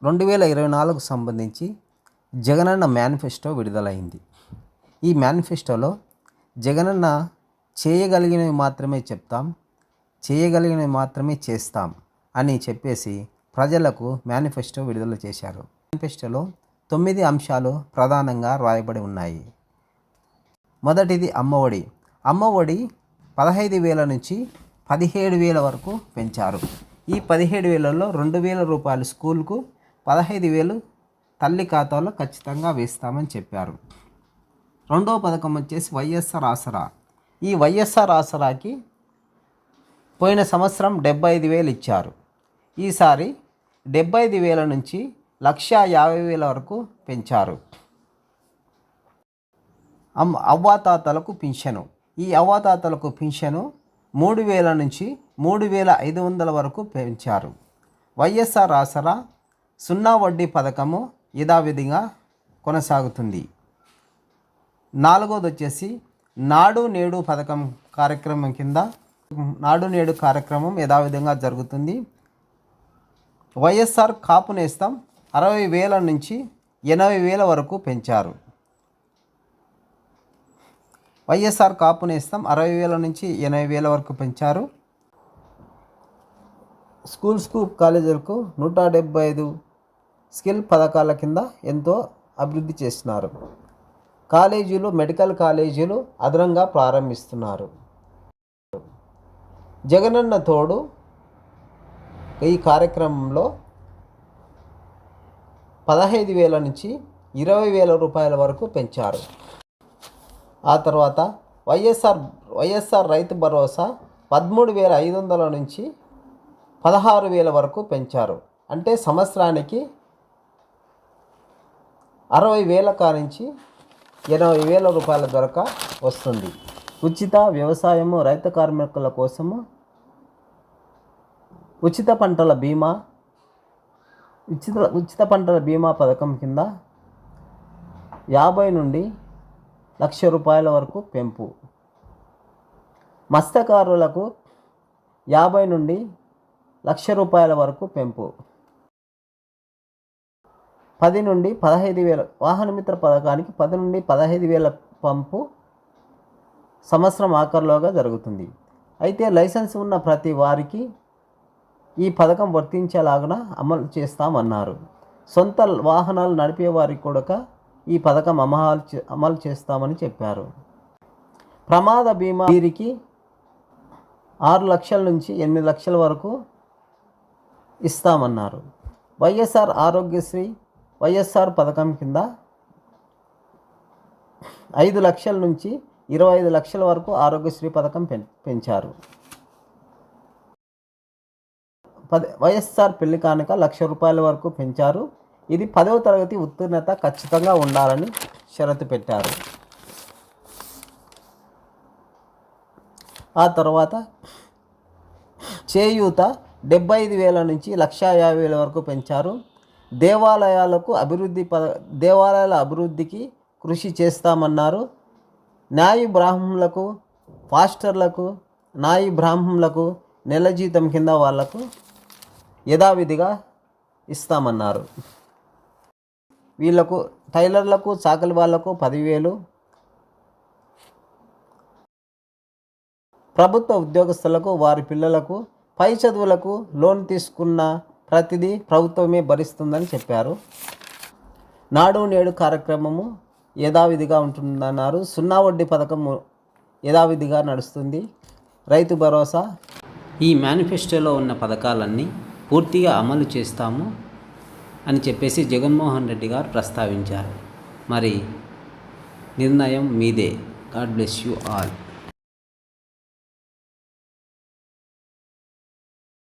2024 సంబంధించి జగనన్న మేనిఫెస్టో విడుదలైంది. ఈ మేనిఫెస్టోలో జగనన్న చేయగలిగినవి మాత్రమే చెప్తాం, చేయగలిగినవి మాత్రమే చేస్తాం అని చెప్పేసి ప్రజలకు మేనిఫెస్టో విడుదల చేశారు. మేనిఫెస్టోలో 9 అంశాలు ప్రధానంగా రాయబడి ఉన్నాయి. మొదటిది అమ్మఒడి. అమ్మఒడి 15,000 నుంచి 17,000 వరకు పెంచారు. ఈ 17,000లో 2,000 రూపాయలు స్కూల్కు, 15,000 తల్లి ఖాతాలో ఖచ్చితంగా వేస్తామని చెప్పారు. రెండో పథకం వచ్చేసి వైఎస్ఆర్ ఆసరా. ఈ వైఎస్ఆర్ ఆసరాకి పోయిన సంవత్సరం 75,000 ఇచ్చారు. ఈసారి 75,000 నుంచి 1,50,000 వరకు పెంచారు. అవ్వాతాతలకు పింఛను. ఈ అవ్వాతాతలకు పింఛను 3,000 నుంచి 3,500 వరకు పెంచారు. వైఎస్ఆర్ ఆసరా 0 వడ్డీ పథకము యథావిధిగా కొనసాగుతుంది. నాలుగోది వచ్చేసి నాడు నేడు పథకం కార్యక్రమం కింద నాడు నేడు కార్యక్రమం యథావిధంగా జరుగుతుంది. వైఎస్ఆర్ కాపు నేస్తం 60,000 నుంచి 80,000 వరకు పెంచారు. వైఎస్ఆర్ కాపు నేస్తం 60,000 నుంచి 80,000 వరకు పెంచారు. స్కూల్స్కు కాలేజీలకు 175 స్కిల్ పథకాల కింద ఎంతో అభివృద్ధి చేస్తున్నారు. కాలేజీలు, మెడికల్ కాలేజీలు అదనంగా ప్రారంభిస్తున్నారు. జగనన్న తోడు ఈ కార్యక్రమంలో 15,000 నుంచి 20,000 రూపాయల వరకు పెంచారు. ఆ తర్వాత వైఎస్ఆర్ రైతు భరోసా 13,500 నుంచి 16,000 వరకు పెంచారు. అంటే సంవత్సరానికి 60,000 కానించి 80,000 రూపాయల దొరక వస్తుంది. ఉచిత వ్యవసాయము, రైతు కార్మికుల కోసము ఉచిత పంటల బీమా పథకం కింద 50 నుండి 1,00,000 రూపాయల వరకు పెంపు. మత్స్యకారులకు 50 నుండి 1,00,000 రూపాయల వరకు పెంపు. 10 నుండి 15,000 వాహన మిత్ర పథకానికి 10 నుండి 15,000 పంపు సంవత్సరం ఆఖరులోగా జరుగుతుంది. అయితే లైసెన్స్ ఉన్న ప్రతి వారికి ఈ పథకం వర్తించేలాగా అమలు చేస్తామన్నారు. సొంత వాహనాలు నడిపే వారికి కూడా ఈ పథకం అమలు చేస్తామని చెప్పారు. ప్రమాద బీమా వీరికి 6 లక్షల నుంచి 8 లక్షల వరకు ఇస్తామన్నారు. వైఎస్ఆర్ ఆరోగ్యశ్రీ వైఎస్ఆర్ పథకం కింద 5 లక్షల నుంచి 25 లక్షల వరకు ఆరోగ్యశ్రీ పథకం పెంచారు. వైఎస్ఆర్ పెళ్లి కానుక 1,00,000 రూపాయల వరకు పెంచారు. ఇది 10వ తరగతి ఉత్తీర్ణత ఖచ్చితంగా ఉండాలని షరతు పెట్టారు. ఆ తర్వాత చేయూత 75,000 నుంచి 1,50,000 వరకు పెంచారు. దేవాలయాల అభివృద్ధికి కృషి చేస్తామన్నారు. న్యాయ బ్రాహ్మణులకు, పాస్టర్లకు, న్యాయ బ్రాహ్మణులకు నెల జీతం కింద వాళ్లకు యథావిధిగా ఇస్తామన్నారు. వీళ్లకు టైలర్లకు, చాకలి వాళ్లకు 10,000, ప్రభుత్వ ఉద్యోగస్తులకు, వారి పిల్లలకు, పై చదువులకు లోన్ తీసుకున్న ప్రతిదీ ప్రభుత్వమే భరిస్తుందని చెప్పారు. నాడు నేడు కార్యక్రమము యథావిధిగా ఉంటుందన్నారు. 0 వడ్డీ పథకం యథావిధిగా నడుస్తుంది. రైతు భరోసా. ఈ మేనిఫెస్టోలో ఉన్న పథకాలన్నీ పూర్తిగా అమలు చేస్తాము అని చెప్పేసి జగన్మోహన్ రెడ్డి గారు ప్రస్తావించారు. మరి నిర్ణయం మీదే. God bless you all.